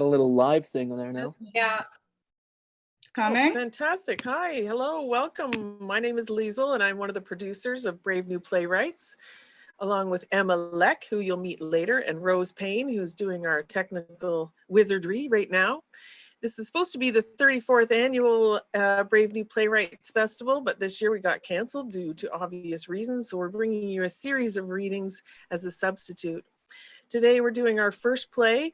A little live thing there now. Yeah. Coming. Oh, fantastic. Hi, hello, welcome. My name is Liesl and I'm one of the producers of Brave New Playwrights, along with Emma Leck, who you'll meet later, and Rose Payne, who's doing our technical wizardry right now. This is supposed to be the 34th annual Brave New Playwrights Festival, but this year we got canceled due to obvious reasons. So we're bringing you a series of readings as a substitute. Today we're doing our first play,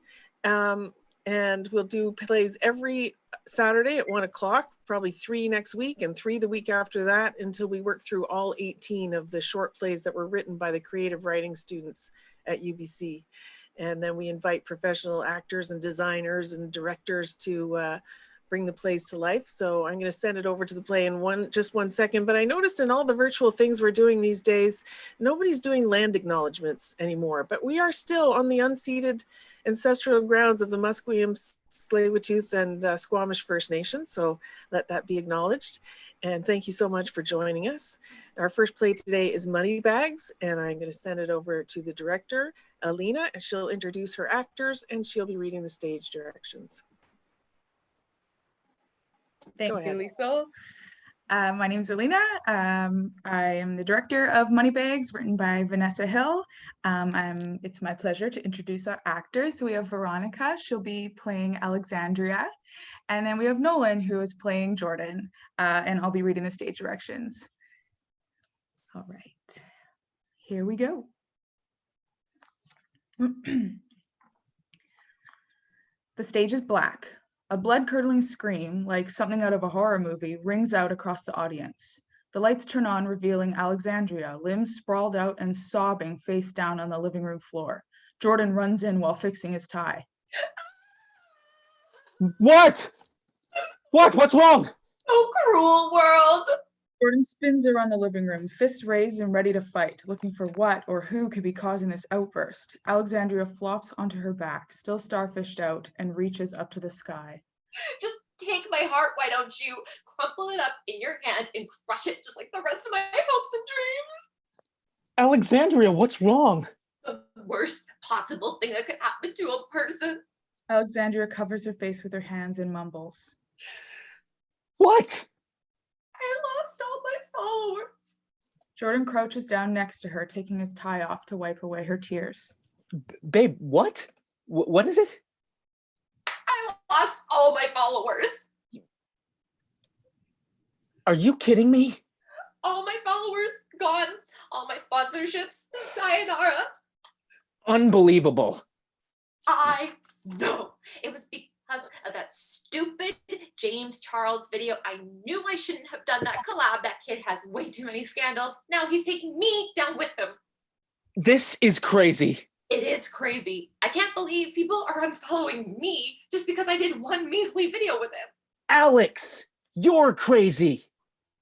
and we'll do plays every Saturday at 1 o'clock, probably 3 next week and 3 the week after that, until we work through all 18 of the short plays that were written by the creative writing students at UBC. And then we invite professional actors and designers and directors to bring the plays to life. So I'm going to send it over to the play in just one second. But I noticed in all the virtual things we're doing these days, nobody's doing land acknowledgements anymore. But we are still on the unceded ancestral grounds of the Musqueam, Tsleil-Waututh, and Squamish First Nations. So let that be acknowledged. And thank you so much for joining us. Our first play today is Moneybags, and I'm going to send it over to the director, Alina, and she'll introduce her actors and she'll be reading the stage directions. Thank you, Liesl. My name is Alina. I am the director of Moneybags, written by Vanessa Hill. It's my pleasure to introduce our actors. So we have Veronica, she'll be playing Alexandria. And then we have Nolan, who is playing Jordan, and I'll be reading the stage directions. All right, here we go. The stage is black. A blood-curdling scream, like something out of a horror movie, rings out across the audience. The lights turn on, revealing Alexandria, limbs sprawled out and sobbing face down on the living room floor. Jordan runs in while fixing his tie. What? What's wrong? Oh, cruel world. Jordan spins around the living room, fists raised and ready to fight, looking for what or who could be causing this outburst. Alexandria flops onto her back, still starfished out, and reaches up to the sky. Just take my heart, why don't you? Crumple it up in your hand and crush it just like the rest of my hopes and dreams. Alexandria, what's wrong? The worst possible thing that could happen to a person. Alexandria covers her face with her hands and mumbles. What? I lost all my followers. Jordan crouches down next to her, taking his tie off to wipe away her tears. Babe, what? What is it? I lost all my followers. Are you kidding me? All my followers gone. All my sponsorships, sayonara. Unbelievable. I know. It was because of that stupid James Charles video. I knew I shouldn't have done that collab. That kid has way too many scandals. Now he's taking me down with him. This is crazy. It is crazy. I can't believe people are unfollowing me just because I did one measly video with him. Alex, you're crazy.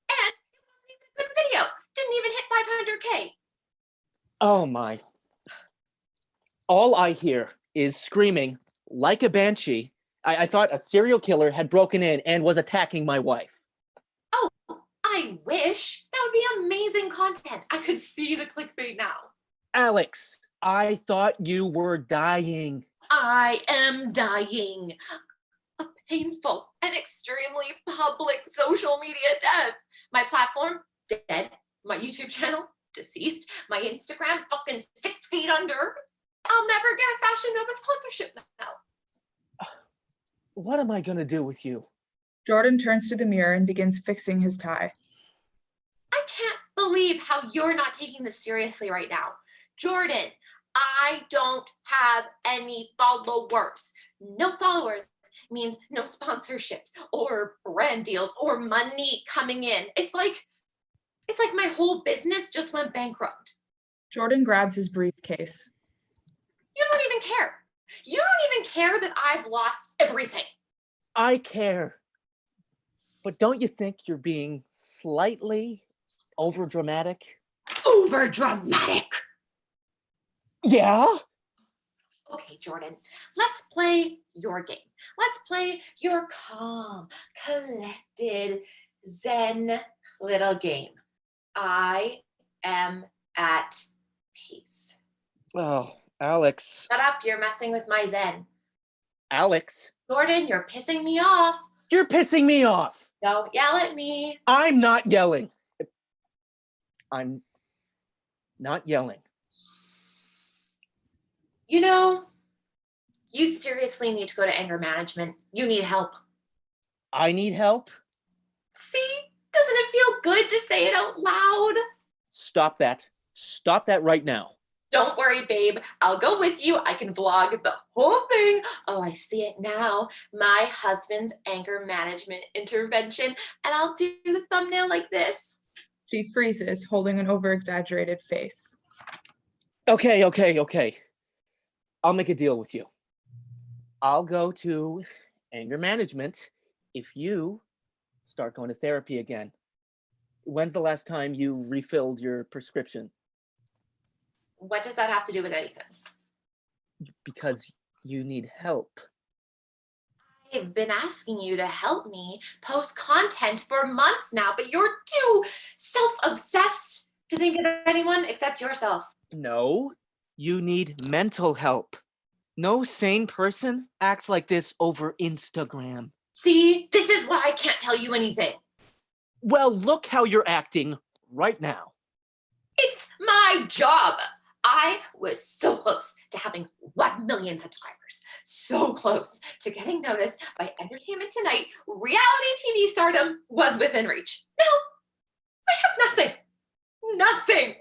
And it wasn't even a good video. Didn't even hit 500K. Oh my. All I hear is screaming like a banshee. I thought a serial killer had broken in and was attacking my wife. Oh, I wish. That would be amazing content. I could see the clickbait now. Alex, I thought you were dying. I am dying. A painful and extremely public social media death. My platform, dead. My YouTube channel, deceased. My Instagram, fucking 6 feet under. I'll never get a Fashion Nova sponsorship now. What am I gonna do with you? Jordan turns to the mirror and begins fixing his tie. I can't believe how you're not taking this seriously right now. Jordan, I don't have any followers. No followers means no sponsorships or brand deals or money coming in. It's like my whole business just went bankrupt. Jordan grabs his briefcase. You don't even care. You don't even care that I've lost everything. I care. But don't you think you're being slightly overdramatic? Overdramatic. Yeah? Okay, Jordan, let's play your game. Let's play your calm, collected, zen little game. I am at peace. Oh, Alex. Shut up, you're messing with my zen. Alex, Jordan, you're pissing me off. you're pissing me off. Don't yell at me. I'm not yelling. I'm not yelling. You know, you seriously need to go to anger management. You need help. I need help. See? Doesn't it feel good to say it out loud? Stop that. Stop that right now. Don't worry, babe. I'll go with you. I can vlog the whole thing. Oh, I see it now. My husband's anger management intervention. And I'll do the thumbnail like this. She freezes, holding an over-exaggerated face. Okay. I'll make a deal with you. I'll go to anger management if you start going to therapy again. When's the last time you refilled your prescription? What does that have to do with anything? Because you need help. I've been asking you to help me post content for months now, but you're too self-obsessed to think of anyone except yourself. No, you need mental help. No sane person acts like this over Instagram. See, this is why I can't tell you anything. Well, look how you're acting right now. It's my job. I was so close to having 1 million subscribers. So close to getting noticed by Entertainment Tonight. Reality TV stardom was within reach. Now, I have nothing. Nothing.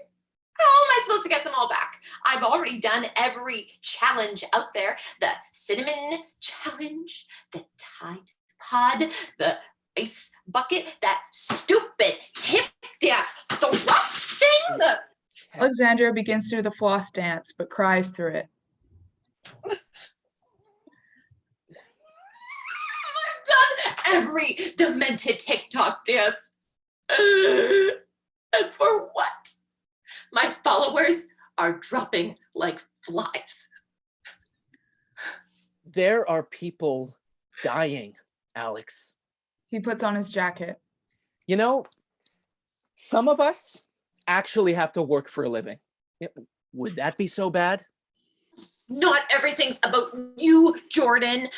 How am I supposed to get them all back? I've already done every challenge out there. The cinnamon challenge, the Tide Pod, the ice bucket, that stupid hip dance thrust thing, the... Alexandria begins to do the floss dance, but cries through it. I've done every demented TikTok dance. And for what? My followers are dropping like flies. There are people dying, Alex. He puts on his jacket. You know, some of us actually have to work for a living. Would that be so bad? Not everything's about you, Jordan.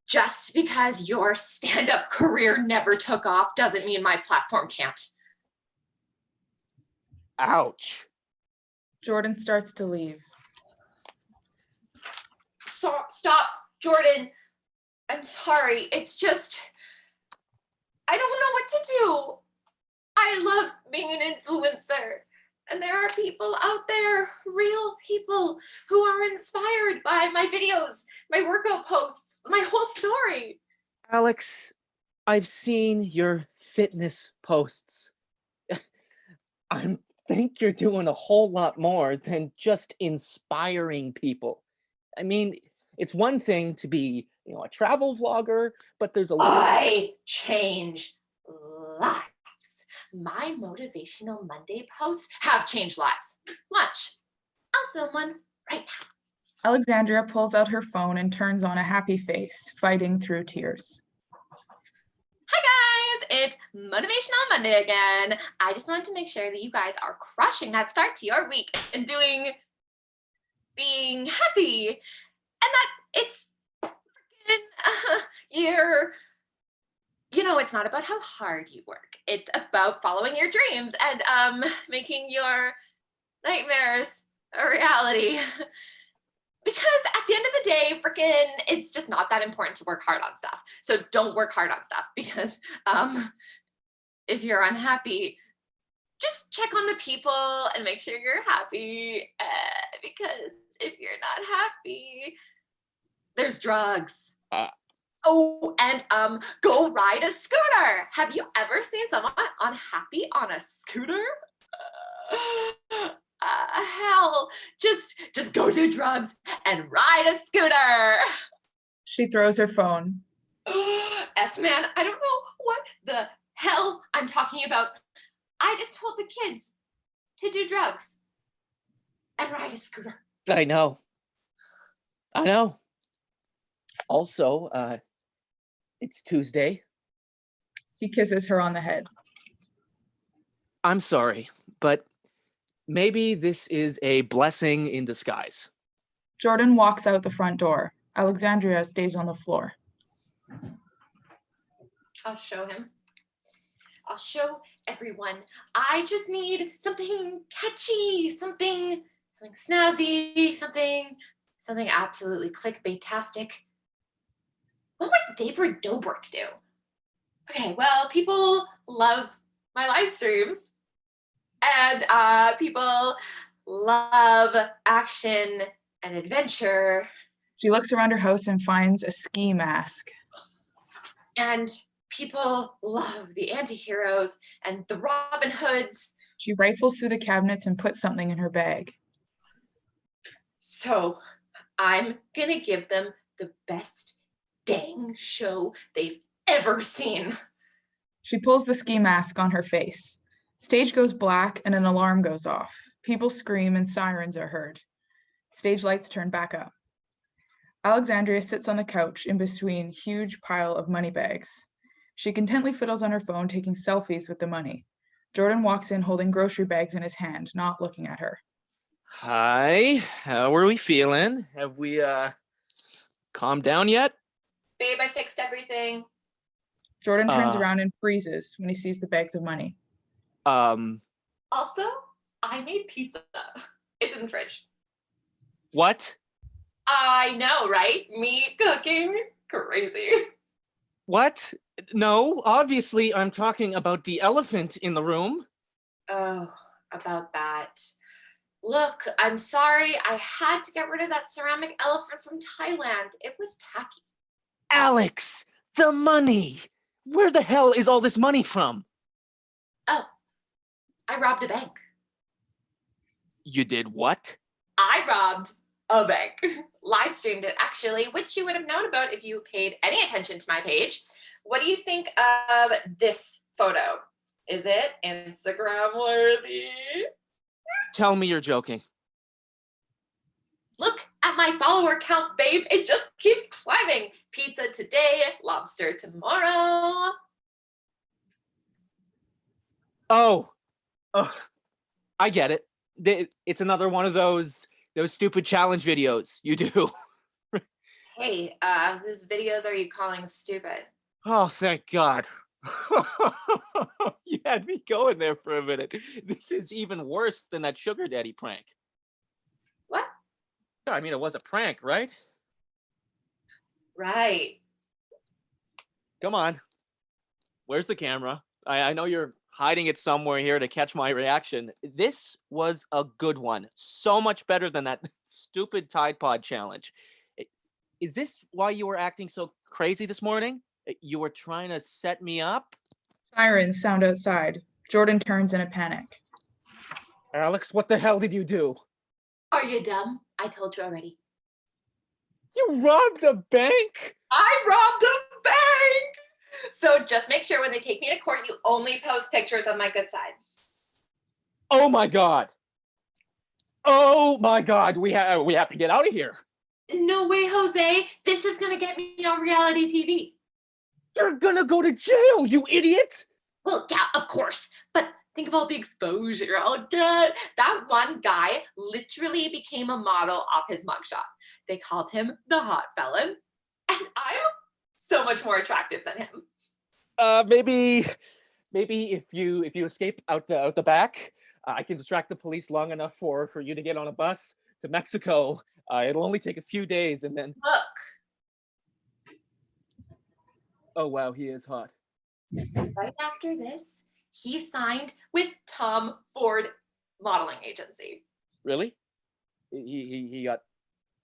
Just because your stand-up career never took off doesn't mean my platform can't. Ouch. Jordan starts to leave. So, stop, Jordan. I'm sorry. It's just, I don't know what to do. I love being an influencer. And there are people out there, real people, who are inspired by my videos, my workout posts, my whole story. Alex, I've seen your fitness posts. I think you're doing a whole lot more than just inspiring people. I mean, it's one thing to be, a travel vlogger, but there's a lot. I change lives. My motivational Monday posts have changed lives. Watch. I'll film one right now. Alexandria pulls out her phone and turns on a happy face, fighting through tears. Hi guys, it's Motivational Monday again. I just wanted to make sure that you guys are crushing that start to your week and being happy, and that it's it's not about how hard you work. It's about following your dreams and making your nightmares a reality. Because at the end of the day, it's just not that important to work hard on stuff. So don't work hard on stuff, because if you're unhappy, just check on the people and make sure you're happy. Because if you're not happy, there's drugs. And go ride a scooter. Have you ever seen someone unhappy on a scooter? Hell, just go do drugs and ride a scooter. She throws her phone. Man, I don't know what the hell I'm talking about. I just told the kids to do drugs and ride a scooter. I know. Also, it's Tuesday. He kisses her on the head. I'm sorry, but maybe this is a blessing in disguise. Jordan walks out the front door. Alexandria stays on the floor. I'll show him. I'll show everyone. I just need something catchy, something snazzy, something absolutely clickbait-tastic. What would David Dobrik do? Okay, well, people love my live streams, and people love action and adventure. She looks around her house and finds a ski mask. And people love the anti-heroes and the Robin Hoods. She rifles through the cabinets and puts something in her bag. So I'm gonna give them the best dang show they've ever seen. She pulls the ski mask on her face. Stage goes black and an alarm goes off. People scream and sirens are heard. Stage lights turn back up. Alexandria sits on the couch in between huge pile of money bags. She contently fiddles on her phone, taking selfies with the money. Jordan walks in holding grocery bags in his hand, not looking at her. Hi, how are we feeling? Have we calmed down yet? Babe, I fixed everything. Jordan turns around and freezes when he sees the bags of money. Also, I made pizza. It's in the fridge. What? I know, right? Me cooking? Crazy. What? No, obviously I'm talking about the elephant in the room. Oh, about that. Look, I'm sorry. I had to get rid of that ceramic elephant from Thailand. It was tacky. Alex, the money. Where the hell is all this money from? Oh, I robbed a bank. You did what? I robbed a bank. Live streamed it, actually, which you would have known about if you paid any attention to my page. What do you think of this photo? Is it Instagram worthy? Tell me you're joking. Look at my follower count, babe. It just keeps climbing. Pizza today, lobster tomorrow. Oh, I get it. It's another one of those stupid challenge videos you do. Hey, whose videos are you calling stupid? Oh, thank God. You had me going there for a minute. This is even worse than that sugar daddy prank. What? I mean, it was a prank, right? Right. Come on. Where's the camera? I know you're hiding it somewhere here to catch my reaction. This was a good one. So much better than that stupid Tide Pod challenge. Is this why you were acting so crazy this morning? You were trying to set me up? Sirens sound outside. Jordan turns in a panic. Alex, what the hell did you do? Are you dumb? I told you already. You robbed a bank? I robbed a bank! So just make sure when they take me to court, you only post pictures of my good side. Oh my God. Oh my God. We have to get out of here. No way, Jose. This is gonna get me on reality TV. You're gonna go to jail, you idiot. Well, yeah, of course. But think of all the exposure I'll get. That one guy literally became a model off his mugshot. They called him the hot felon. And I'm so much more attractive than him. Maybe if you escape out the back, I can distract the police long enough for you to get on a bus to Mexico. It'll only take a few days and then. Look, Oh wow, he is hot. right after this, he signed with Tom Ford Modeling Agency. Really? He got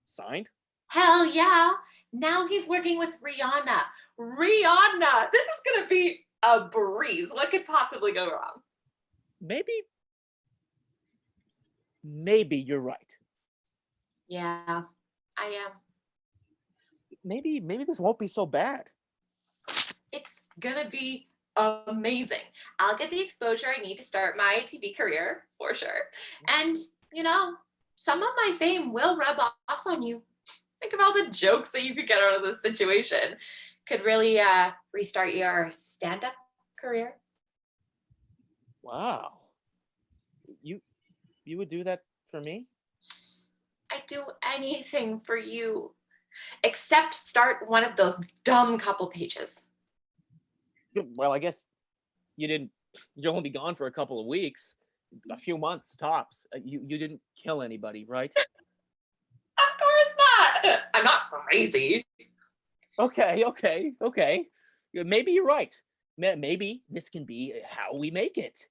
signed? Hell yeah. Now he's working with Rihanna. Rihanna! This is gonna be a breeze. What could possibly go wrong? Maybe you're right. Yeah, I am. Maybe this won't be so bad. It's gonna be amazing. I'll get the exposure I need to start my TV career for sure. And, some of my fame will rub off on you. Think of all the jokes that you could get out of this situation. Could really restart your stand-up career. Wow. You would do that for me? I'd do anything for you. Except start one of those dumb couple pages. Well, I guess you'll only be gone for a couple of weeks, a few months tops. You didn't kill anybody, right? Of course not. I'm not crazy. Okay. Maybe you're right. Maybe this can be how we make it.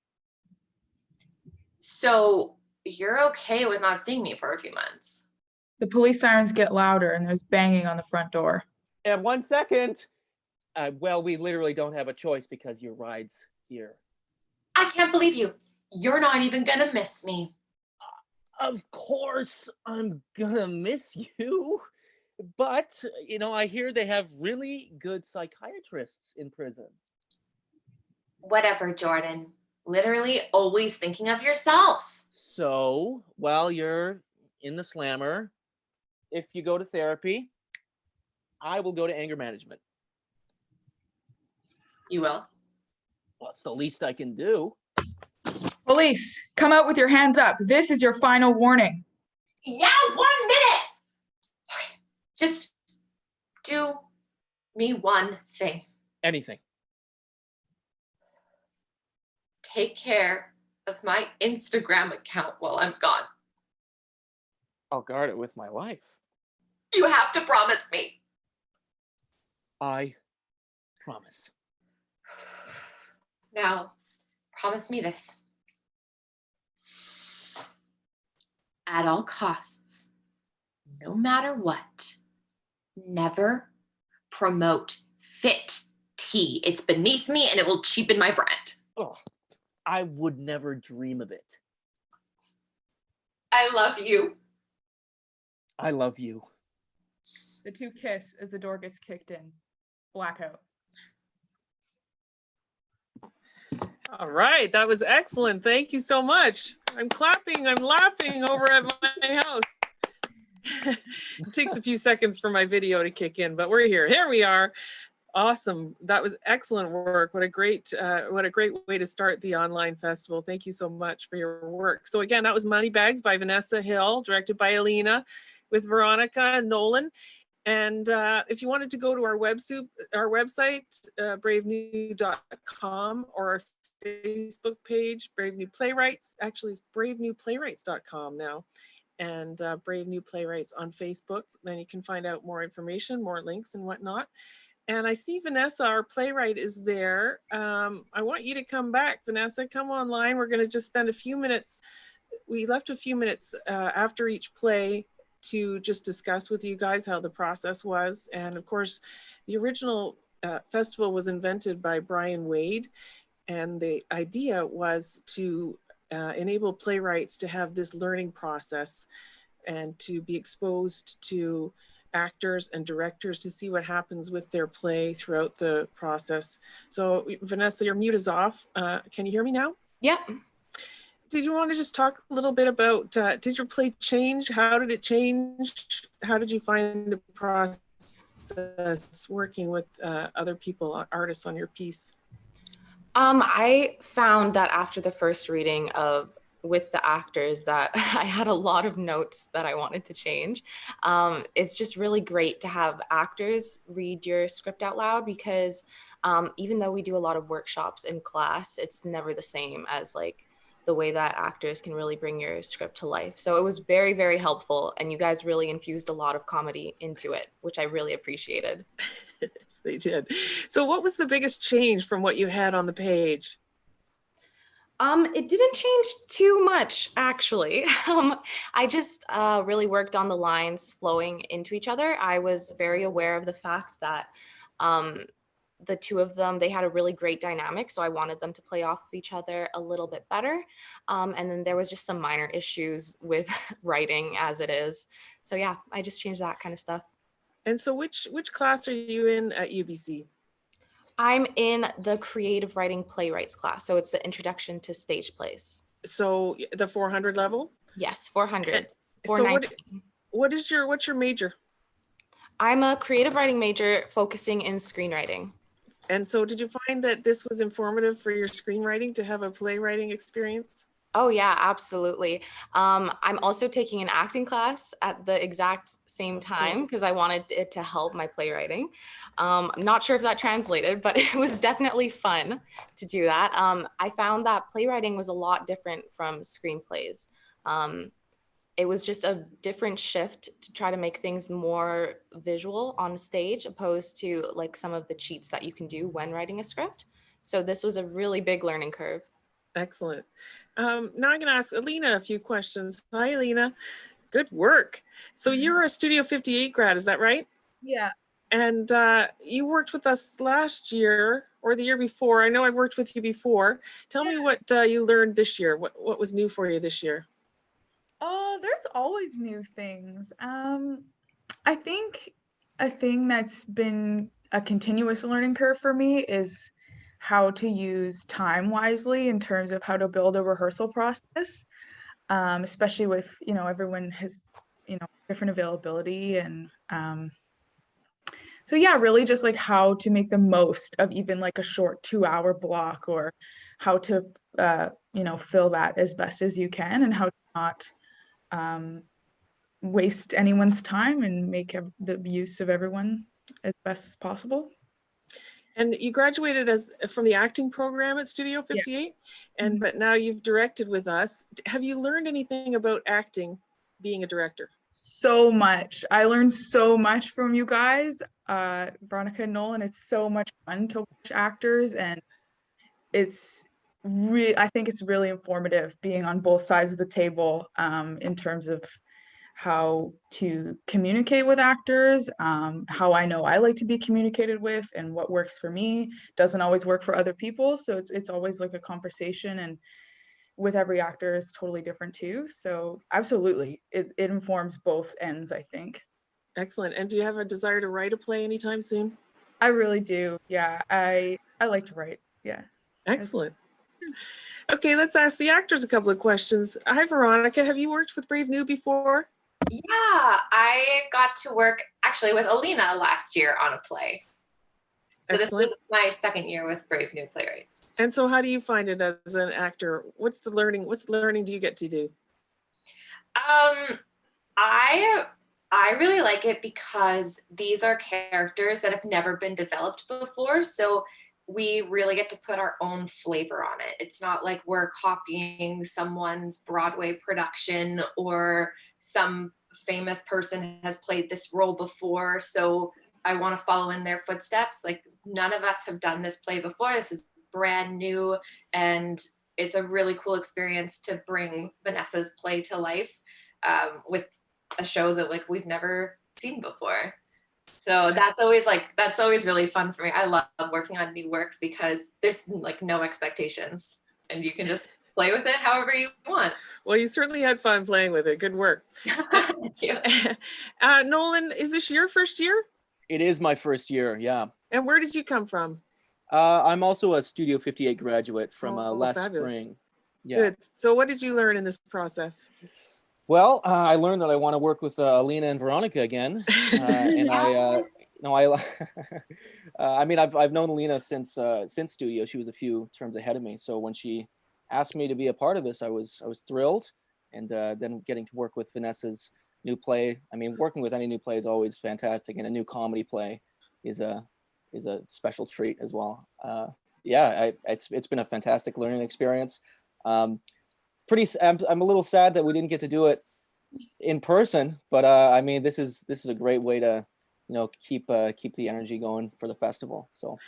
So you're okay with not seeing me for a few months? The police sirens get louder and there's banging on the front door. And 1 second. Well, we literally don't have a choice because your ride's here. I can't believe you. You're not even gonna miss me. Of course, I'm gonna miss you. But, I hear they have really good psychiatrists in prison. Whatever, Jordan. Literally always thinking of yourself. So, while you're in the slammer, if you go to therapy, I will go to anger management. You will? Well, it's the least I can do. Police, come out with your hands up. This is your final warning. Yeah, 1 minute. Just do me one thing. Anything. Take care of my Instagram account while I'm gone. I'll guard it with my life. You have to promise me. I promise. Now, promise me this. At all costs, no matter what, never promote fit tea. It's beneath me and it will cheapen my brand. Oh, I would never dream of it. I love you. I love you. The two kiss as the door gets kicked in. Blackout. All right, that was excellent. Thank you so much. I'm clapping, I'm laughing over at my house. It takes a few seconds for my video to kick in, but we're here. Here we are. Awesome. That was excellent work. What a great way to start the online festival. Thank you so much for your work. So again, that was Moneybags by Vanessa Hill, directed by Alina, with Veronica and Nolan. And if you wanted to go to our website, bravenew.com, or our Facebook page, Brave New Playwrights. Actually, it's bravenewplaywrights.com now, and Brave New Playwrights on Facebook. Then you can find out more information, more links and whatnot. And I see Vanessa, our playwright, is there. I want you to come back, Vanessa. Come online. We're going to just spend a few minutes. We left a few minutes after each play to just discuss with you guys how the process was. And of course, the original festival was invented by Brian Wade. And the idea was to enable playwrights to have this learning process and to be exposed to actors and directors to see what happens with their play throughout the process. So Vanessa, your mute is off. Can you hear me now? Yeah. Did you want to just talk a little bit about, did your play change? How did it change? How did you find the process working with other people, artists on your piece? I found that after the first reading with the actors that I had a lot of notes that I wanted to change. It's just really great to have actors read your script out loud because even though we do a lot of workshops in class, it's never the same as like the way that actors can really bring your script to life. So it was very, very helpful. And you guys really infused a lot of comedy into it, which I really appreciated. Yes, they did. So what was the biggest change from what you had on the page? It didn't change too much, actually. I just really worked on the lines flowing into each other. I was very aware of the fact that the two of them, they had a really great dynamic. So I wanted them to play off of each other a little bit better. And then there was just some minor issues with writing as it is. So yeah, I just changed that kind of stuff. And so which class are you in at UBC? I'm in the creative writing playwrights class. So it's the introduction to stage plays. So the 400 level? Yes, 400. So what's your major? I'm a creative writing major focusing in screenwriting. And so did you find that this was informative for your screenwriting to have a playwriting experience? Oh yeah, absolutely. I'm also taking an acting class at the exact same time because I wanted it to help my playwriting. I'm not sure if that translated, but it was definitely fun to do that. I found that playwriting was a lot different from screenplays. Um, it was just a different shift to try to make things more visual on stage opposed to like some of the cheats that you can do when writing a script. So this was a really big learning curve. Excellent. Now I'm going to ask Alina a few questions. Hi, Alina. Good work. So you're a Studio 58 grad, is that right? Yeah. And you worked with us last year or the year before. I know I've worked with you before. Tell me what you learned this year. What was new for you this year? Oh, there's always new things. I think a thing that's been a continuous learning curve for me is how to use time wisely in terms of how to build a rehearsal process, especially with, everyone has, different availability. And so, yeah, really just like how to make the most of even like a short 2-hour block, or how to, fill that as best as you can, and how to not waste anyone's time and make the use of everyone as best as possible. And you graduated from the acting program at Studio 58, and but now you've directed with us. Have you learned anything about acting, being a director? So much. I learned so much from you guys, Veronica and Nolan. It's so much fun to watch actors, and I think it's really informative being on both sides of the table, in terms of how to communicate with actors, how I know I like to be communicated with, and what works for me doesn't always work for other people. So it's always like a conversation, and with every actor is totally different too. So absolutely, it informs both ends, I think. Excellent. And do you have a desire to write a play anytime soon? I really do. Yeah, I like to write. Yeah. Excellent. Okay, let's ask the actors a couple of questions. Hi, Veronica. Have you worked with Brave New before? Yeah, I got to work actually with Alina last year on a play. So Excellent. This is my second year with Brave New Playwrights. And so how do you find it as an actor? What's the learning do you get to do? I really like it because these are characters that have never been developed before. So we really get to put our own flavor on it. It's not like we're copying someone's Broadway production or some famous person has played this role before. So I want to follow in their footsteps. Like, none of us have done this play before. This is brand new, and it's a really cool experience to bring Vanessa's play to life, with a show that like we've never seen before. So that's always really fun for me. I love working on new works because there's like no expectations, and you can just play with it however you want. Well, you certainly had fun playing with it. Good work. Thank you. Nolan, is this your first year? It is my first year, yeah. And where did you come from? I'm also a Studio 58 graduate from last fabulous. spring. Yeah. Good. So what did you learn in this process? Well, I learned that I want to work with Alina and Veronica again, and I mean, I've known Alina since Studio. She was a few terms ahead of me, so when she asked me to be a part of this, I was thrilled, and then getting to work with Vanessa's new play. I mean, working with any new play is always fantastic, and a new comedy play is a special treat as well. It's been a fantastic learning experience. I'm a little sad that we didn't get to do it in person, but I mean, this is a great way to, keep the energy going for the festival. So,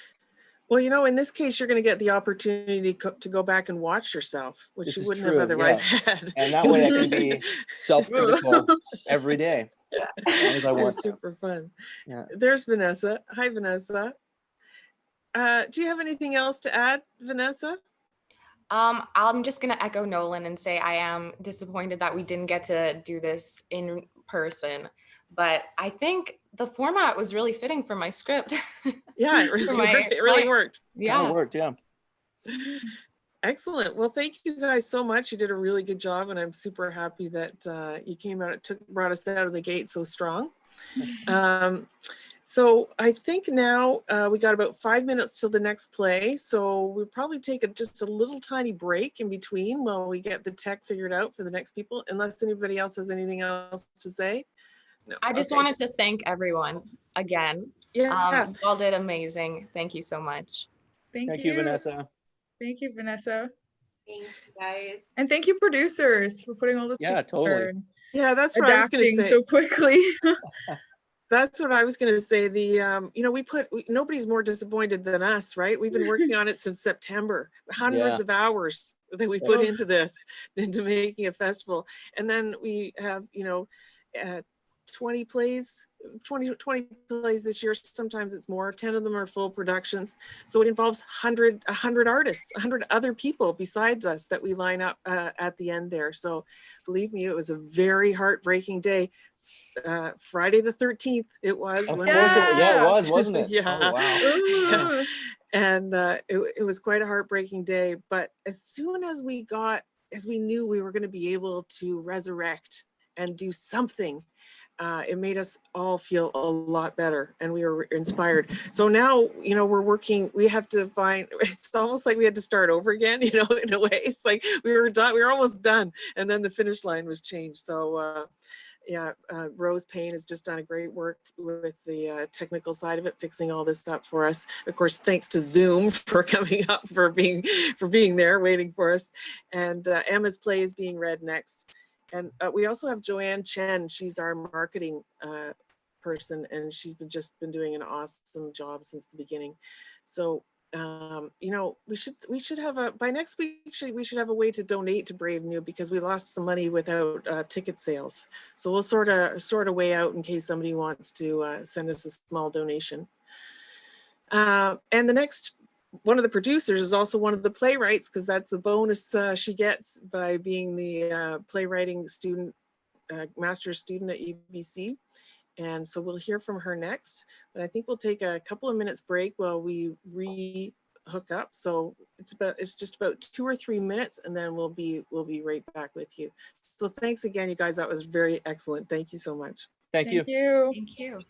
well, in this case, you're going to get the opportunity to go back and watch yourself, which you wouldn't have otherwise had. And that way I can be self-critical every day. Yeah, as I want. Super fun. Yeah. There's Vanessa. Hi, Vanessa. Do you have anything else to add, Vanessa? I'm just going to echo Nolan and say I am disappointed that we didn't get to do this in person, but I think the format was really fitting for my script. Yeah, it really worked. Yeah. It worked, yeah. Excellent. Well, thank you guys so much. You did a really good job, and I'm super happy that you came out, brought us out of the gate so strong. So I think now we got about 5 minutes till the next play. So we'll probably take just a little tiny break in between while we get the tech figured out for the next people, unless anybody else has anything else to say. No. I just wanted to thank everyone again. Yeah. You all did amazing. Thank you so much. Thank you, Vanessa. Thank you, Vanessa. Thank you, guys. And thank you, producers, for putting all this Yeah, together totally. and Yeah, that's what I was going to adapting say. so quickly. That's what I was going to say. Nobody's more disappointed than us, right? We've been working on it since September, hundreds of hours that we put into this, into making a festival. And then we have, 20 plays this year. Sometimes it's more. 10 of them are full productions. So it involves 100 artists, 100 other people besides us that we line up at the end there. So believe me, it was a very heartbreaking day. Friday the 13th it was. Of course it was, wasn't it? Yeah. Oh, wow. Yeah. And it was quite a heartbreaking day. But as soon as we knew we were going to be able to resurrect and do something, it made us all feel a lot better, and we were inspired. So now, we're working, we have to find, it's almost like we had to start over again, in a way. It's like we were almost done, and then the finish line was changed. So Rose Payne has just done a great work with the technical side of it, fixing all this stuff for us. Of course, thanks to Zoom for coming up, for being there, waiting for us. And Emma's play is being read next. And we also have Joanne Chen. She's our marketing person, and she's just been doing an awesome job since the beginning. So we should have by next week, we should have a way to donate to Brave New, because we lost some money without ticket sales. So we'll sort a way out in case somebody wants to send us a small donation. And the next one of the producers is also one of the playwrights, because that's the bonus she gets by being the playwriting student, master's student at UBC. And so we'll hear from her next, but I think we'll take a couple of minutes break while we hook up. So it's just about 2 or 3 minutes, and then we'll be right back with you. So thanks again, you guys. That was very excellent. Thank you so much. Thank you. Thank you.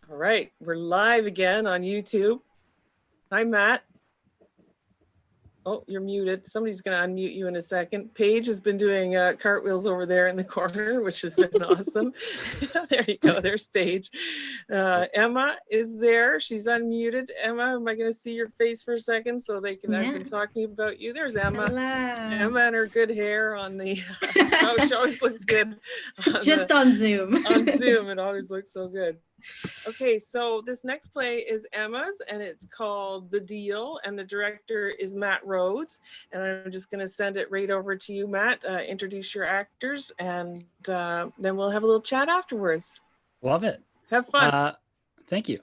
All right, we're live again on YouTube. Hi, Matt. Oh, you're muted. Somebody's going to unmute you in a second. Paige has been doing cartwheels over there in the corner, which has been awesome. There you go. There's Paige. Emma is there. She's unmuted. Emma, am I going to see your face for a second so they can? I've been talking about you. There's Emma. Hello. Emma and her good hair on the. She always looks good. On Zoom. On Zoom, it always looks so good. Okay, so this next play is Emma's, and it's called The Deal, and the director is Matt Rhodes. And I'm just going to send it right over to you, Matt. Introduce your actors, and then we'll have a little chat afterwards. Love it. Have fun. Thank you.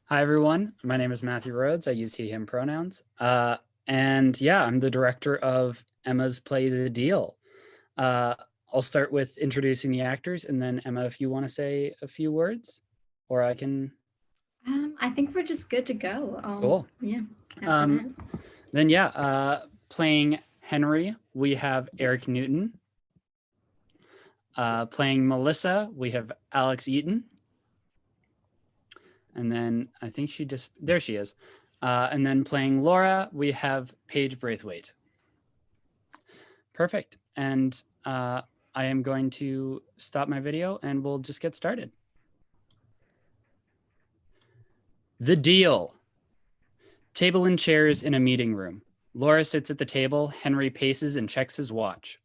Hi, everyone. My name is Matthew Rhodes. I use he, him pronouns. And yeah, I'm the director of Emma's play, The Deal. I'll start with introducing the actors, and then Emma, if you want to say a few words. Or I can. I think we're just good to go. Cool. Yeah. Then yeah, playing Henry, we have Eric Newton. Playing Melissa, we have Alex Eaton. And then I think there she is. And then playing Laura, we have Paige Braithwaite. Perfect. And I am going to stop my video and we'll just get started. The deal. Table and chairs in a meeting room. Laura sits at the table. Henry paces and checks his watch.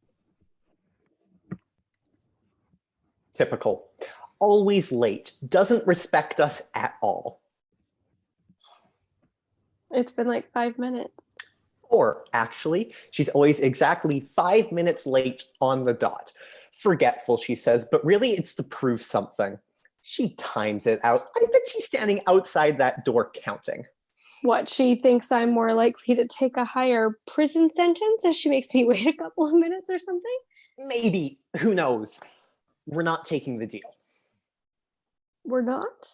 Typical. Always late. Doesn't respect us at all. It's been like 5 minutes. 4, actually. She's always exactly 5 minutes late on the dot. Forgetful, she says, but really it's to prove something. She times it out. I bet she's standing outside that door counting. What, she thinks I'm more likely to take a higher prison sentence if she makes me wait a couple of minutes or something? Maybe. Who knows? We're not taking the deal. We're not?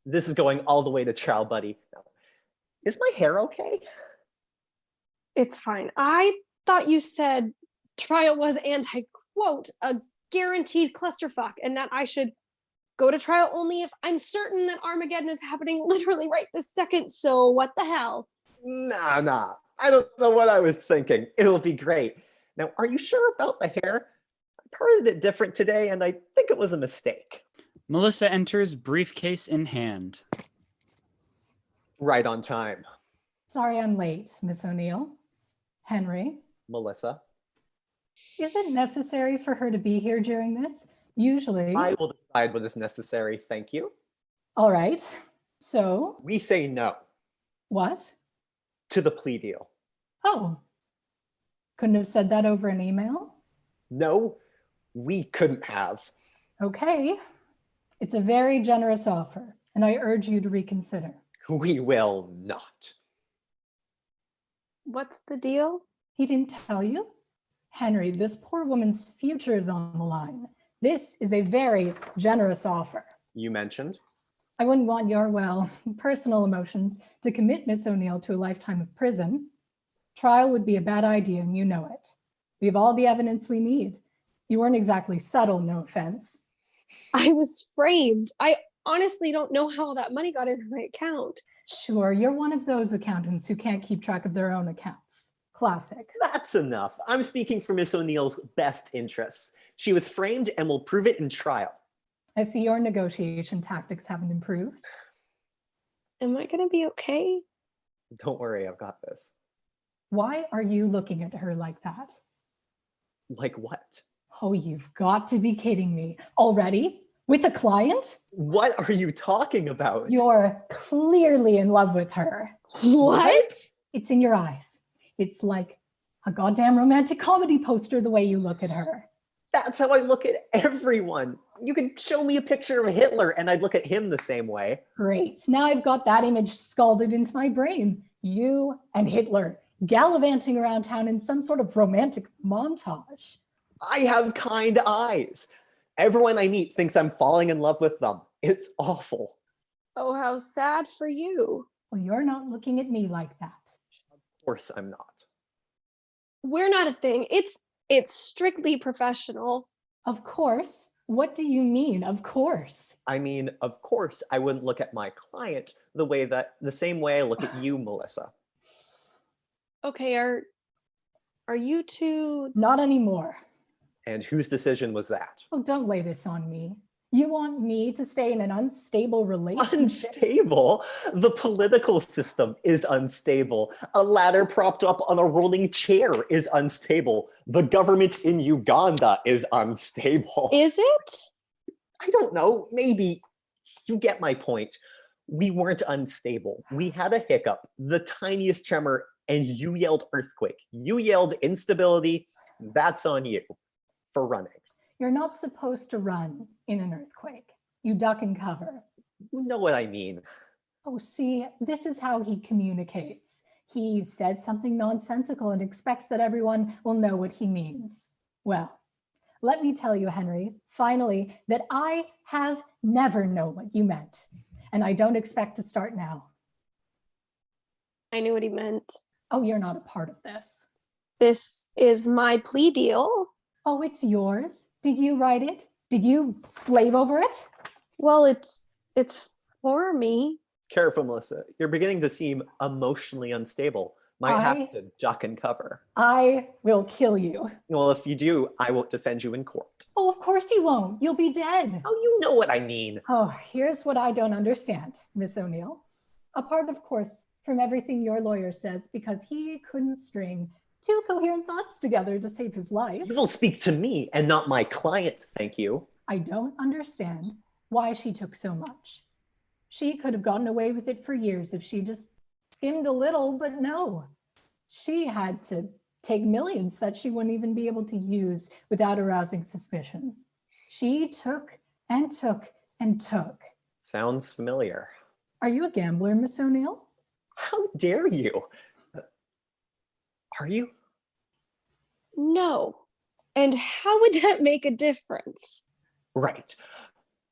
This is going all the way to trial, buddy. Is my hair okay? It's fine. I thought you said trial was, and I quote, a guaranteed clusterfuck, and that I should go to trial only if I'm certain that Armageddon is happening literally right this second, so what the hell? Nah. I don't know what I was thinking. It'll be great. Now, are you sure about the hair? I parted it different today, and I think it was a mistake. Melissa enters, briefcase in hand. Right on time. Sorry I'm late, Miss O'Neill. Henry, Melissa. is it necessary for her to be here during this? Usually. I will decide what is necessary, thank you. All right. So, We say no what? to the plea deal. Oh, couldn't have said that over an email? No, we couldn't have. Okay. It's a very generous offer, and I urge you to reconsider. We will not. What's the deal? He didn't tell you? Henry, this poor woman's future is on the line. This is a very generous offer. You mentioned? I wouldn't want your, well, personal emotions to commit Miss O'Neill to a lifetime of prison. Trial would be a bad idea, and you know it. We have all the evidence we need. You weren't exactly subtle, no offense. I was framed. I honestly don't know how all that money got into my account. Sure, you're one of those accountants who can't keep track of their own accounts. Classic. That's enough. I'm speaking for Miss O'Neill's best interests. She was framed and will prove it in trial. I see your negotiation tactics haven't improved. Am I gonna be okay? Don't worry, I've got this. Why are you looking at her like that? Like what? Oh, you've got to be kidding me. Already? With a client? What are you talking about? You're clearly in love with her. What? It's in your eyes. It's like a goddamn romantic comedy poster the way you look at her. That's how I look at everyone. You can show me a picture of Hitler and I'd look at him the same way. Great. Now I've got that image scalded into my brain. You and Hitler gallivanting around town in some sort of romantic montage. I have kind eyes. Everyone I meet thinks I'm falling in love with them. It's awful. Oh, how sad for you. Well, you're not looking at me like that. Of course I'm not. We're not a thing. It's strictly professional. Of course. What do you mean, of course? I mean, of course, I wouldn't look at my client the same way I look at you, Melissa. Okay, are you two? Not anymore. And whose decision was that? Oh, don't lay this on me. You want me to stay in an unstable relationship? Unstable? The political system is unstable. A ladder propped up on a rolling chair is unstable. The government in Uganda is unstable. Is it? I don't know. Maybe. You get my point. We weren't unstable. We had a hiccup, the tiniest tremor, and you yelled earthquake. You yelled instability. That's on you for running. You're not supposed to run in an earthquake. You duck and cover. You know what I mean. Oh, see, this is how he communicates. He says something nonsensical and expects that everyone will know what he means. Well, let me tell you, Henry, finally, that I have never known what you meant, and I don't expect to start now. I knew what he meant. Oh, you're not a part of this. This is my plea deal. Oh, it's yours? Did you write it? Did you slave over it? Well, it's for me. Careful, Melissa. You're beginning to seem emotionally unstable. Might have to duck and cover. I will kill you. Well, if you do, I won't defend you in court. Oh, of course you won't. You'll be dead. Oh, you know what I mean. Oh, here's what I don't understand, Miss O'Neill. Apart, of course, from everything your lawyer says, because he couldn't string two coherent thoughts together to save his life. You will speak to me and not my client, thank you. I don't understand why she took so much. She could have gotten away with it for years if she just skimmed a little, but no. She had to take millions that she wouldn't even be able to use without arousing suspicion. She took and took and took. Sounds familiar. Are you a gambler, Miss O'Neill? How dare you? Are you? No. And how would that make a difference? Right.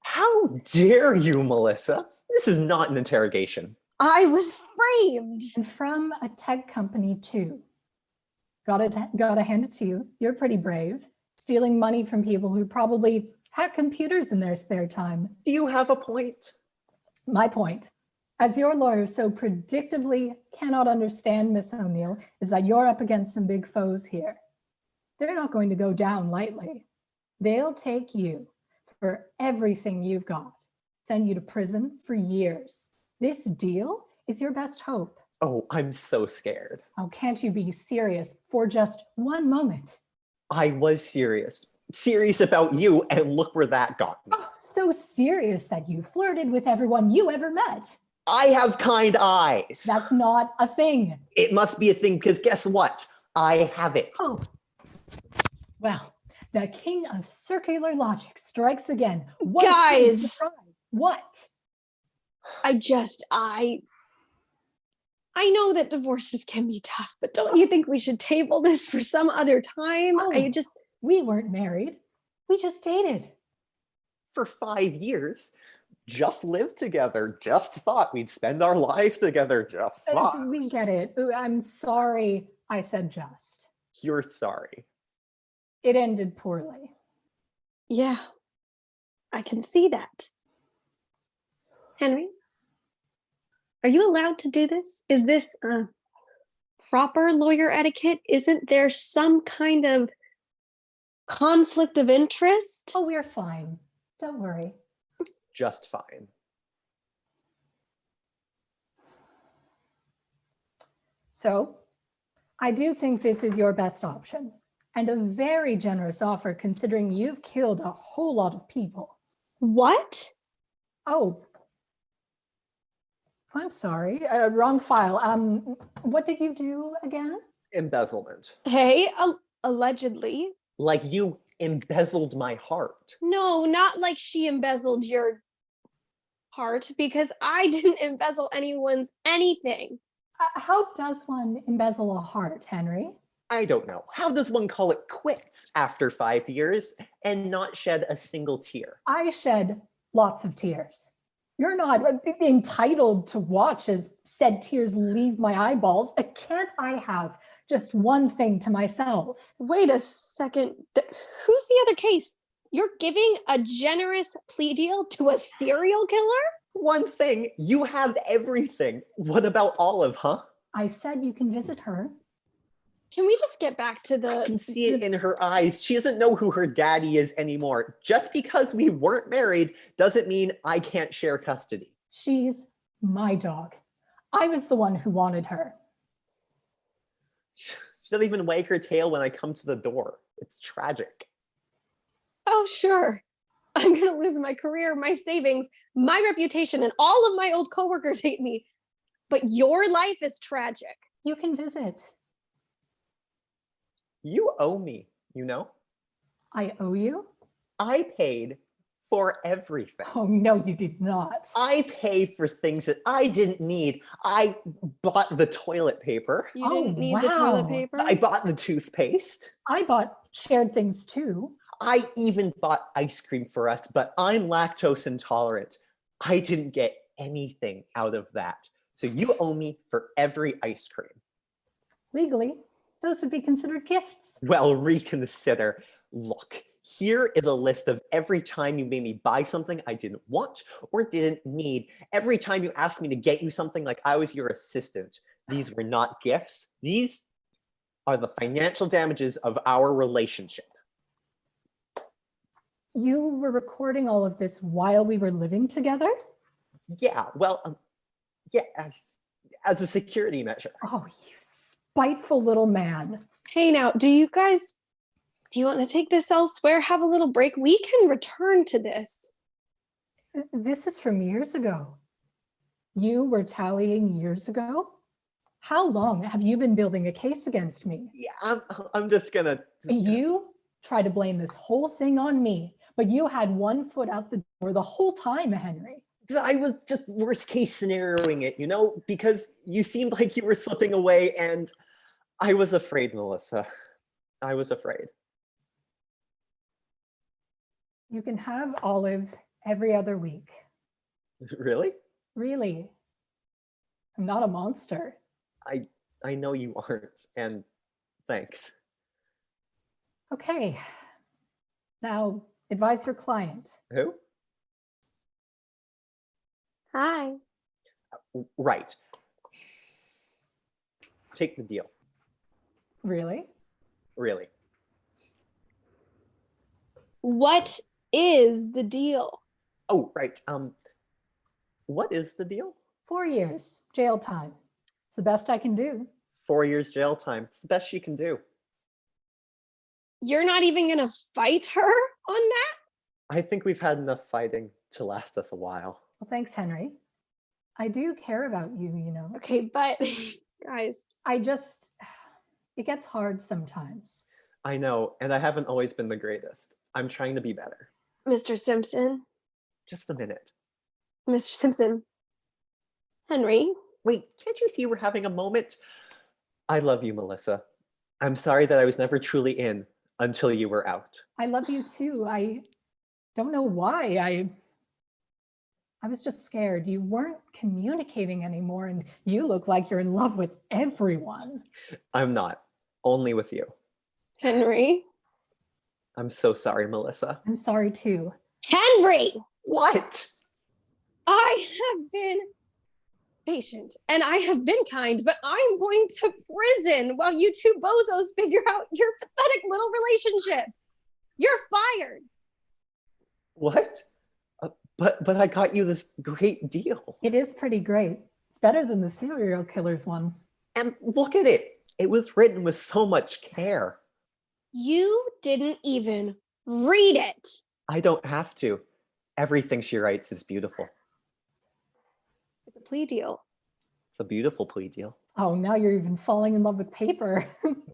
How dare you, Melissa? This is not an interrogation. I was framed. And from a tech company too. Gotta hand it to you. You're pretty brave. Stealing money from people who probably hack computers in their spare time. Do you have a point? My point, as your lawyer so predictably cannot understand, Miss O'Neill, is that you're up against some big foes here. They're not going to go down lightly. They'll take you for everything you've got, send you to prison for years. This deal is your best hope. Oh, I'm so scared. Oh, can't you be serious for just one moment? I was serious. Serious about you, and look where that got me. Oh, so serious that you flirted with everyone you ever met. I have kind eyes. That's not a thing. It must be a thing, because guess what? I have it. Oh, well, the king of circular logic strikes again. What Guys! What? I know that divorces can be tough, but don't you think we should table this for some other time? Oh, we weren't married. We just dated. For 5 years. Just lived together. Just thought we'd spend our life together. Just thought. We get it. Ooh, I'm sorry I said just. You're sorry. It ended poorly. Yeah, I can see that. Henry, are you allowed to do this? Is this proper lawyer etiquette? Isn't there some kind of conflict of interest? Oh, we're fine. Don't worry. Just fine. So, I do think this is your best option, and a very generous offer considering you've killed a whole lot of people. What? Oh, I'm sorry, wrong file. What did you do again? Embezzlement. Hey, allegedly. Like you embezzled my heart. No, not like she embezzled your heart, because I didn't embezzle anyone's anything. How does one embezzle a heart, Henry? I don't know. How does one call it quits after 5 years and not shed a single tear? I shed lots of tears. You're not entitled to watch as said tears leave my eyeballs. Can't I have just one thing to myself? Wait a second. Who's the other case? You're giving a generous plea deal to a serial killer? One thing, you have everything. What about Olive, huh? I said you can visit her. Can we just get back to the... I can see it in her eyes. She doesn't know who her daddy is anymore. Just because we weren't married doesn't mean I can't share custody. She's my dog. I was the one who wanted her. She doesn't even wag her tail when I come to the door. It's tragic. Oh, sure. I'm going to lose my career, my savings, my reputation, and all of my old coworkers hate me. But your life is tragic. You can visit. You owe me, you know? I owe you? I paid for everything. Oh, no, you did not. I paid for things that I didn't need. I bought the toilet paper. You didn't need the toilet paper? I bought the toothpaste. I bought shared things too. I even bought ice cream for us, but I'm lactose intolerant. I didn't get anything out of that. So you owe me for every ice cream. Legally, those would be considered gifts. Well, reconsider. Look, here is a list of every time you made me buy something I didn't want or didn't need. Every time you asked me to get you something like I was your assistant. These were not gifts. These are the financial damages of our relationship. You were recording all of this while we were living together? Yeah, well, yeah, as a security measure. Oh, you spiteful little man. Hey, now, do you want to take this elsewhere? Have a little break? We can return to this. This is from years ago. You were tallying years ago? How long have you been building a case against me? Yeah, I'm just gonna... You try to blame this whole thing on me, but you had one foot out the door the whole time, Henry. I was just worst case scenarioing it, you know, because you seemed like you were slipping away and I was afraid, Melissa. I was afraid. You can have Olive every other week. Really? Really. I'm not a monster. I know you aren't, and thanks. Okay. Now, advise your client. Who? Hi. Right. Take the deal. Really? Really. What is the deal? Oh, right. What is the deal? 4 years, jail time. It's the best I can do. 4 years jail time. It's the best she can do. You're not even gonna fight her on that? I think we've had enough fighting to last us a while. Well, thanks, Henry. I do care about you, you know. Okay, but guys. It gets hard sometimes. I know, and I haven't always been the greatest. I'm trying to be better. Mr. Simpson. Just a minute. Mr. Simpson. Henry. Wait, can't you see we're having a moment? I love you, Melissa. I'm sorry that I was never truly in until you were out. I love you too. I don't know why. I was just scared. You weren't communicating anymore, and you look like you're in love with everyone. I'm not. Only with you. Henry. I'm so sorry, Melissa. I'm sorry too. Henry! What? I have been patient and I have been kind, but I'm going to prison while you two bozos figure out your pathetic little relationship. You're fired. What? But I got you this great deal. It is pretty great. It's better than the serial killers one. And look at it. It was written with so much care. You didn't even read it. I don't have to. Everything she writes is beautiful. It's a plea deal. It's a beautiful plea deal. Oh, now you're even falling in love with paper.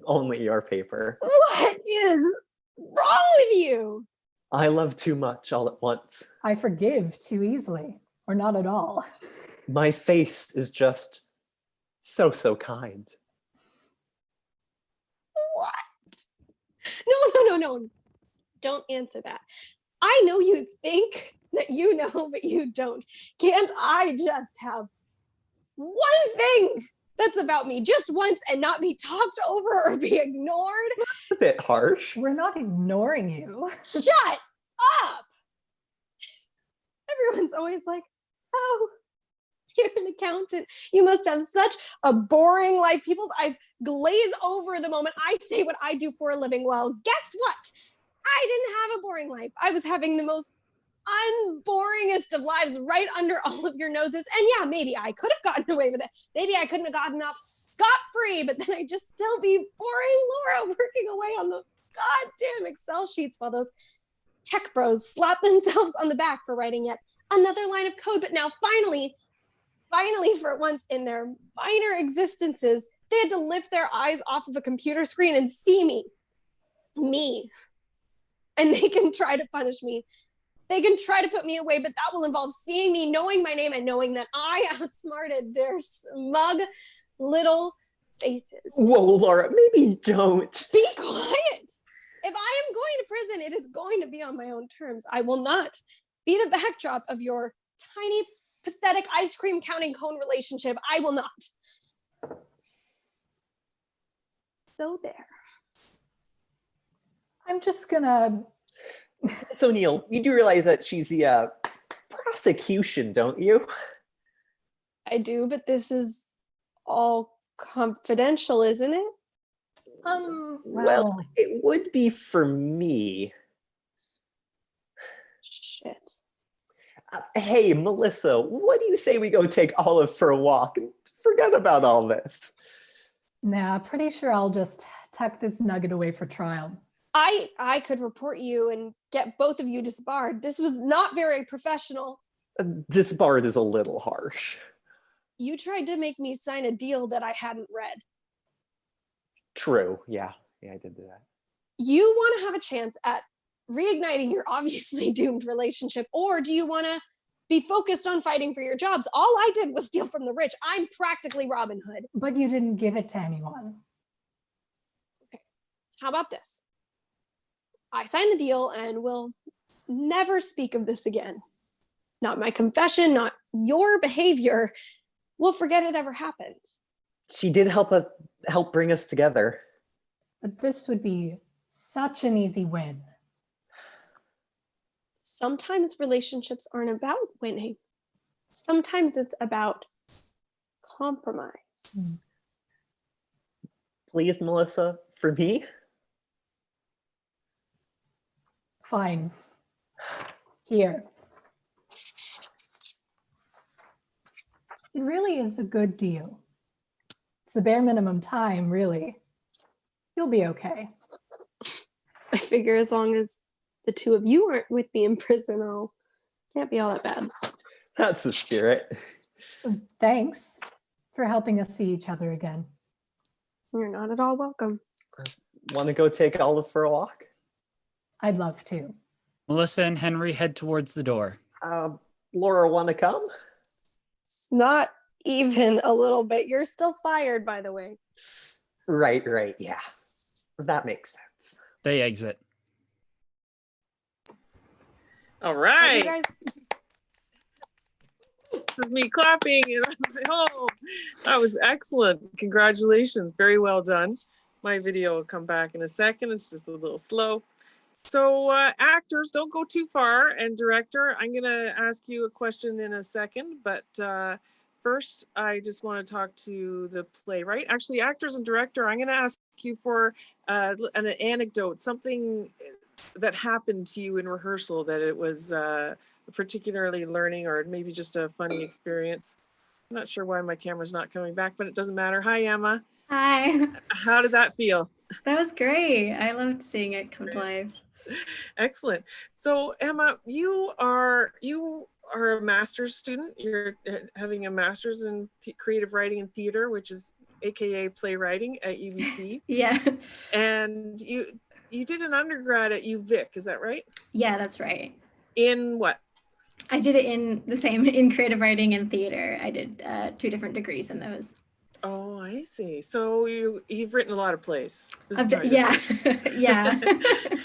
Only your paper. What is wrong with you? I love too much all at once. I forgive too easily, or not at all. My face is just so kind. What? No. Don't answer that. I know you think that you know, but you don't. Can't I just have one thing that's about me just once and not be talked over or be ignored? A bit harsh. We're not ignoring you. Shut up! Everyone's always like, oh, you're an accountant. You must have such a boring life. People's eyes glaze over the moment I say what I do for a living. Well, guess what? I didn't have a boring life. I was having the most unboringest of lives right under all of your noses. And yeah, maybe I could have gotten away with it. Maybe I couldn't have gotten off scot-free, but then I'd just still be boring Laura working away on those goddamn Excel sheets while those tech bros slap themselves on the back for writing yet another line of code. But now finally, for once in their minor existences, they had to lift their eyes off of a computer screen and see me. And they can try to punish me. They can try to put me away, but that will involve seeing me, knowing my name, and knowing that I outsmarted their smug little faces. Whoa, Laura, maybe don't. Be quiet. If I am going to prison, it is going to be on my own terms. I will not be the backdrop of your tiny, pathetic ice cream counting cone relationship. I will not. So there. I'm just gonna. Miss O'Neill, you do realize that she's the prosecution, don't you? I do, but this is all confidential, isn't it? Well, Well, it would be for me. Shit. Hey, Melissa, what do you say we go take Olive for a walk and forget about all this? nah, pretty sure I'll just tuck this nugget away for trial. I could report you and get both of you disbarred. This was not very professional. Disbarred is a little harsh. You tried to make me sign a deal that I hadn't read. True, yeah, I did do that. You want to have a chance at reigniting your obviously doomed relationship, or do you want to be focused on fighting for your jobs? All I did was steal from the rich. I'm practically Robin Hood. But you didn't give it to anyone. How about this? I sign the deal and we'll never speak of this again. Not my confession, not your behavior. We'll forget it ever happened. She did help bring us together. But this would be such an easy win. Sometimes relationships aren't about winning. Sometimes it's about compromise. Please, Melissa, for me? Fine. Here. It really is a good deal. It's the bare minimum time, really. You'll be okay. I figure as long as the two of you aren't with me in prison, can't be all that bad. That's the spirit. Thanks for helping us see each other again. You're not at all welcome. Want to go take Olive for a walk? I'd love to. Melissa and Henry head towards the door. Laura, want to come? Not even a little bit. You're still fired, by the way. Right, yeah. That makes sense. They exit. All You right. guys, This is me clapping and I'm home. That was excellent. Congratulations. Very well done. My video will come back in a second. It's just a little slow. So actors, don't go too far. And director, I'm going to ask you a question in a second. But first, I just want to talk to the playwright. Actually, actors and director, I'm going to ask you for an anecdote, something that happened to you in rehearsal that it was particularly learning or maybe just a funny experience. I'm not sure why my camera's not coming back, but it doesn't matter. Hi, Emma. Hi. How did that feel? That was great. I loved seeing it come to life. Excellent. So Emma, you are a master's student. You're having a master's in creative writing and theater, which is AKA playwriting at UBC. Yeah. And you did an undergrad at UVic, is that right? Yeah, that's right. In what? I did it in creative writing and theater. I did 2 different degrees in those. Oh, I see. So you've written a lot of plays. Yeah. Yeah.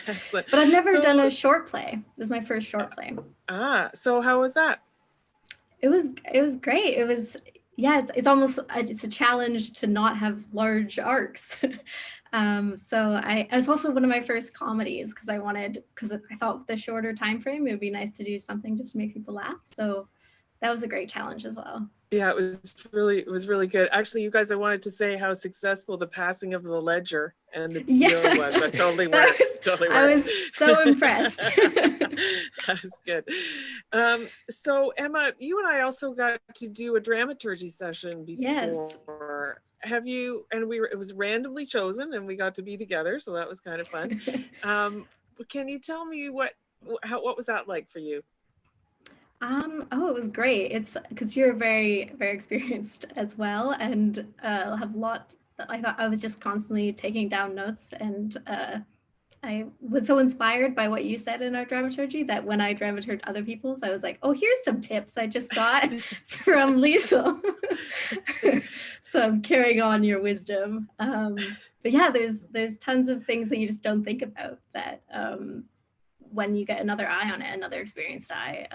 Excellent. But I've never done a short play. This is my first short play. So how was that? It was great. It was, yeah, it's almost, it's a challenge to not have large arcs. So it was also one of my first comedies because I thought with the shorter time frame, it would be nice to do something just to make people laugh. So that was a great challenge as well. Yeah, it was really good. Actually, you guys, I wanted to say how successful the passing of the ledger and the deal was. That totally worked. I was so impressed. That was good. So Emma, you and I also got to do a dramaturgy session before. Yes. Have you? And it was randomly chosen, and we got to be together, so that was kind of fun. Can you tell me what was that like for you? Oh, it was great. It's because you're very, very experienced as well, and have a lot. I thought I was just constantly taking down notes, and I was so inspired by what you said in our dramaturgy that when I dramaturged other people's, I was like, oh, here's some tips I just got from Liesl. So I'm carrying on your wisdom. But yeah, there's tons of things that you just don't think about that when you get another eye on it, another experienced eye,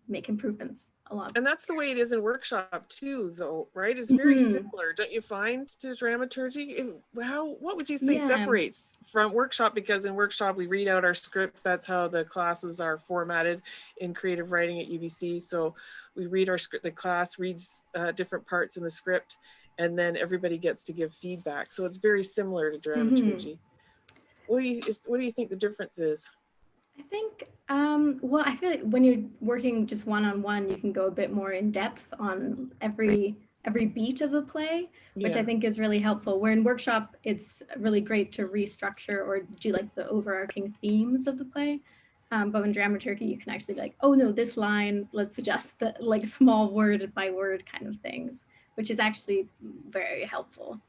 make improvements a lot. And that's the way it is in workshop too, though, right? It's very similar, don't you find, to dramaturgy? What would you say separates from workshop? Because in workshop, we read out our scripts. That's how the classes are formatted in creative writing at UBC. So we read our script, the class reads different parts in the script, and then everybody gets to give feedback. So it's very similar to dramaturgy. What do you think the difference is? I think, well, I feel like when you're working just one-on-one, you can go a bit more in depth on every beat of the play, which I think is really helpful. Where in workshop, it's really great to restructure or do like the overarching themes of the play. But in dramaturgy, you can actually be like, oh no, this line, let's adjust the like small word by word kind of things, which is actually very helpful.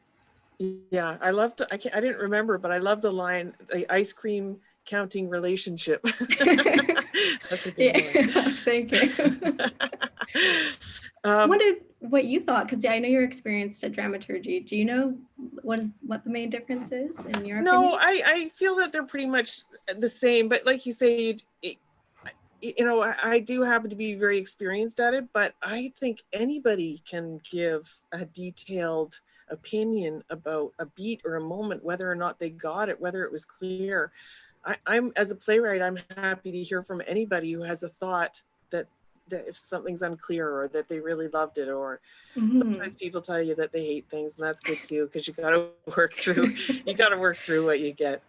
Yeah, I loved, I didn't remember, but I love the line, the ice cream counting relationship. That's a good one. Thank you. I wondered what you thought, because I know you're experienced at dramaturgy. Do you know what the main difference is in your opinion? No, I feel that they're pretty much the same, but like you say, you know, I do happen to be very experienced at it, but I think anybody can give a detailed opinion about a beat or a moment, whether or not they got it, whether it was clear. I'm as a playwright, I'm happy to hear from anybody who has a thought that if something's unclear or that they really loved it, or sometimes people tell you that they hate things, and that's good too, because you got to work through what you get.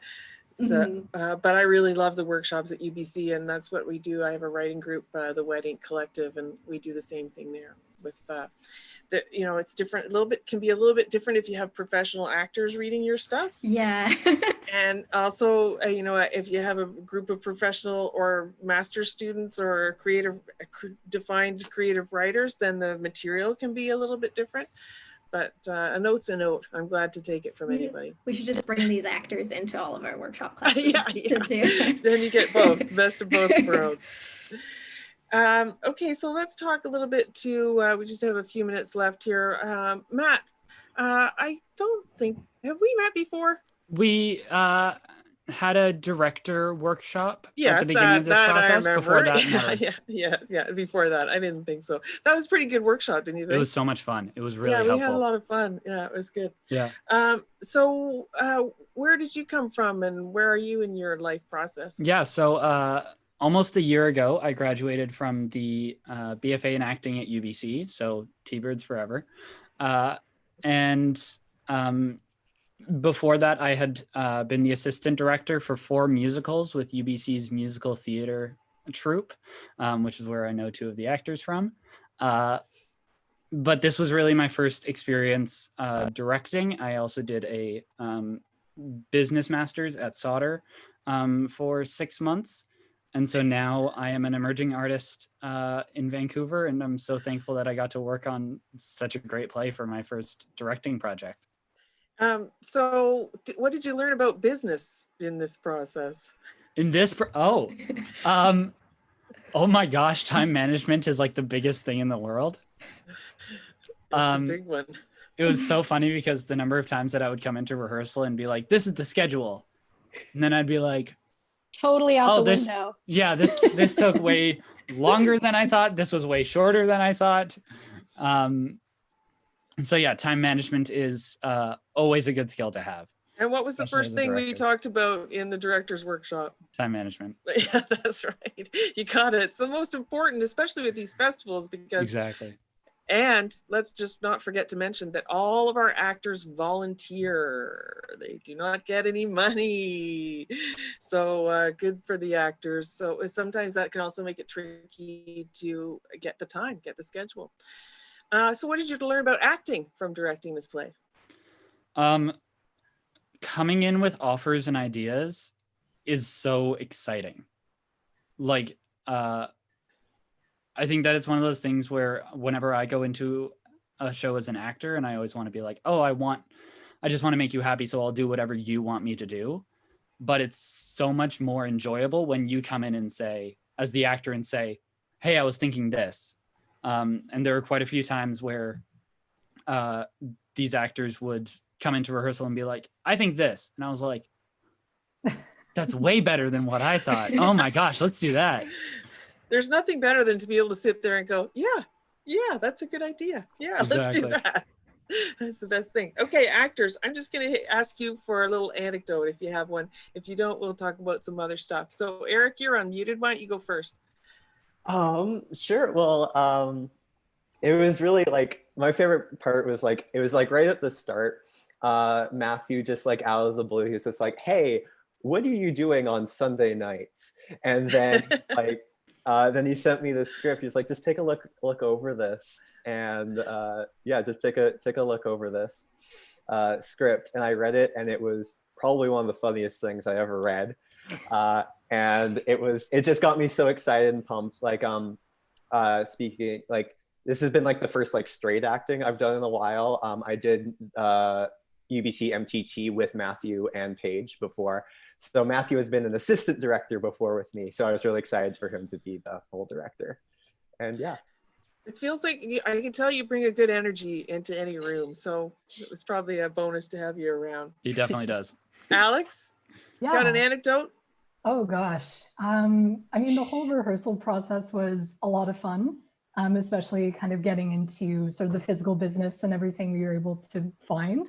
So, but I really love the workshops at UBC, and that's what we do. I have a writing group, the Wet Ink Collective, and we do the same thing there with you know, it's different, can be a little bit different if you have professional actors reading your stuff. Yeah. And also, you know, if you have a group of professional or master students or defined creative writers, then the material can be a little bit different. But a note's a note. I'm glad to take it from anybody. We should just bring these actors into all of our workshop classes. Yeah. Then you get both, the best of both worlds. Okay, so let's talk a little bit we just have a few minutes left here. Matt, I don't think, have we met before? We had a director workshop at the beginning that, of this process. Before that, yeah, before that, I didn't think so. That was a pretty good workshop, didn't you think? It was so much fun. It was really helpful. Yeah, we had a lot of fun. Yeah, it was good. Yeah. So where did you come from, and where are you in your life process? Yeah, so almost a year ago, I graduated from the BFA in acting at UBC, so T-Birds forever. Before that, I had been the assistant director for 4 musicals with UBC's musical theater troupe, which is where I know 2 of the actors from. But this was really my first experience directing. I also did a business master's at Sauder for 6 months. And so now I am an emerging artist in Vancouver, and I'm so thankful that I got to work on such a great play for my first directing project. So what did you learn about business in this process? Oh my gosh, time management is like the biggest thing in the world. That's a big one. It was so funny because the number of times that I would come into rehearsal and be like, this is the schedule. And then I'd be like, totally out the window. Yeah, this took way longer than I thought. This was way shorter than I thought. So yeah, time management is always a good skill to have. And what was the first thing we talked about in the director's workshop? Time management. Yeah, that's right. You got it. It's the most important, especially with these festivals, because exactly. And let's just not forget to mention that all of our actors volunteer. They do not get any money. So good for the actors. So sometimes that can also make it tricky to get the time, get the schedule. So what did you learn about acting from directing this play? Coming in with offers and ideas is so exciting. Like, I think that it's one of those things where whenever I go into a show as an actor, and I always want to be like, oh, I just want to make you happy, so I'll do whatever you want me to do. But it's so much more enjoyable when you come in and say, as the actor, and say, hey, I was thinking this. And there were quite a few times where these actors would come into rehearsal and be like, I think this. And I was like, that's way better than what I thought. Oh my gosh, let's do that. There's nothing better than to be able to sit there and go, yeah, that's a good idea. Yeah, let's do Exactly. that. That's the best thing. Okay, actors, I'm just going to ask you for a little anecdote if you have one. If you don't, we'll talk about some other stuff. So Eric, you're unmuted. Why don't you go first? Sure. Well, it was really like my favorite part was like it was like right at the start. Matthew just like out of the blue, he was just like, "Hey, what are you doing on Sunday nights?" And then like then he sent me the script. He's like, "Just take a look over this," and yeah, just take a look over this script. And I read it, and it was probably one of the funniest things I ever read. And it just got me so excited and pumped. Like speaking like this has been like the first like straight acting I've done in a while. I did UBC MTT with Matthew and Paige before. So Matthew has been an assistant director before with me. So I was really excited for him to be the full director. And yeah. It feels like I can tell you bring a good energy into any room. So it was probably a bonus to have you around. He definitely does. Alex, Yeah. got an anecdote? Oh gosh. I mean, the whole rehearsal process was a lot of fun, especially kind of getting into sort of the physical business and everything we were able to find.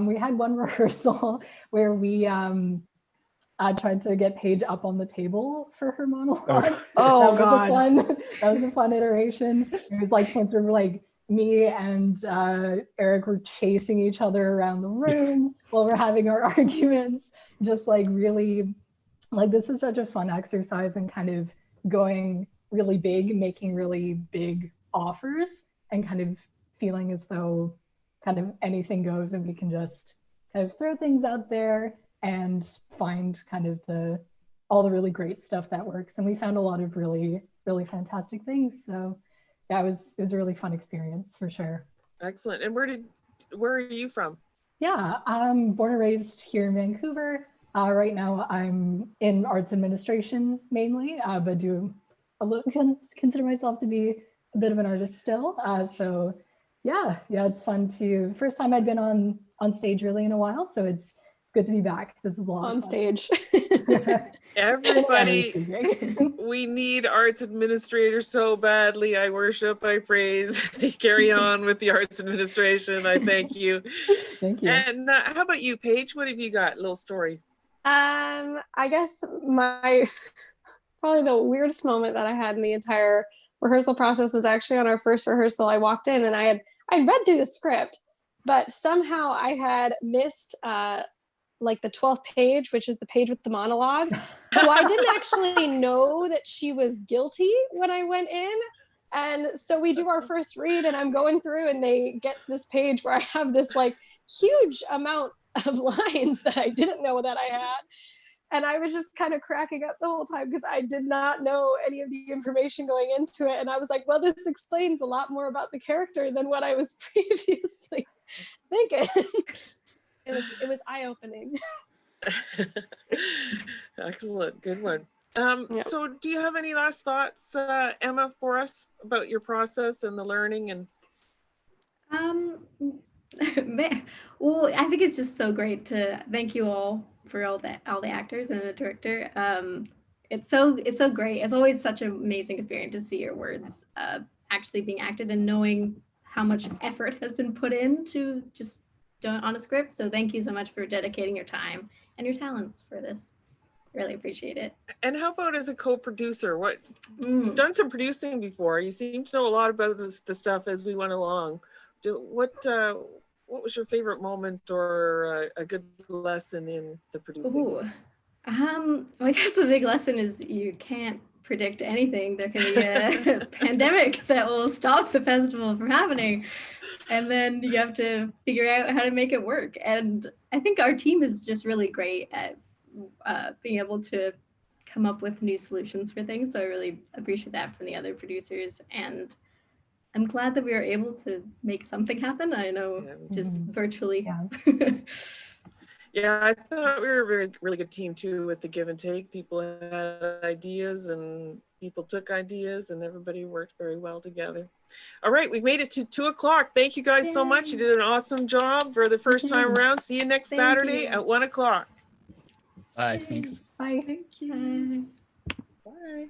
We had one rehearsal where we tried to get Paige up on the table for her monologue. Oh God. That was a fun iteration. It was like points where like me and Eric were chasing each other around the room while we're having our arguments. Just like really, like this is such a fun exercise and kind of going really big, making really big offers and kind of feeling as though kind of anything goes and we can just kind of throw things out there and find kind of all the really great stuff that works. And we found a lot of really, really fantastic things. So yeah, it was a really fun experience for sure. Excellent. And where are you from? Yeah, I'm born and raised here in Vancouver. Right now I'm in arts administration mainly, but consider myself to be a bit of an artist still. So yeah, it's fun first time I'd been on stage really in a while. So it's good to be back. This is a lot On of fun. stage. Everybody, we need arts administrators so badly. I worship, I praise. Carry on with the arts administration. I thank you. Thank you. And how about you, Paige? What have you got? A little story. I guess probably the weirdest moment that I had in the entire rehearsal process was actually on our first rehearsal. I walked in and I read through the script, but somehow I had missed like the 12th page, which is the page with the monologue. So I didn't actually know that she was guilty when I went in. And so we do our first read and I'm going through and they get to this page where I have this like huge amount of lines that I didn't know that I had. And I was just kind of cracking up the whole time because I did not know any of the information going into it. And I was like, well, this explains a lot more about the character than what I was previously thinking. It was eye-opening. Excellent. Good one. Yeah. So do you have any last thoughts, Emma, for us about your process and the learning? And well, I think it's just so great to thank you all for all the actors and the director. It's so great. It's always such an amazing experience to see your words actually being acted and knowing how much effort has been put into just doing on a script. So thank you so much for dedicating your time and your talents for this. Really appreciate it. And how about as a co-producer? You've done some producing before. You seem to know a lot about the stuff as we went along. What was your favorite moment or a good lesson in the producing? I guess the big lesson is you can't predict anything. There can be a pandemic that will stop the festival from happening. And then you have to figure out how to make it work. And I think our team is just really great at being able to come up with new solutions for things. So I really appreciate that from the other producers. And I'm glad that we were able to make something happen. I know just virtually. Yeah, I thought we were a really good team too with the give and take. People had ideas and people took ideas and everybody worked very well together. All right, we've made it to 2 o'clock. Thank you guys so much. You did an awesome job for the first time around. See you next Saturday at 1 o'clock. Bye, thanks. Bye. Thank you. Bye.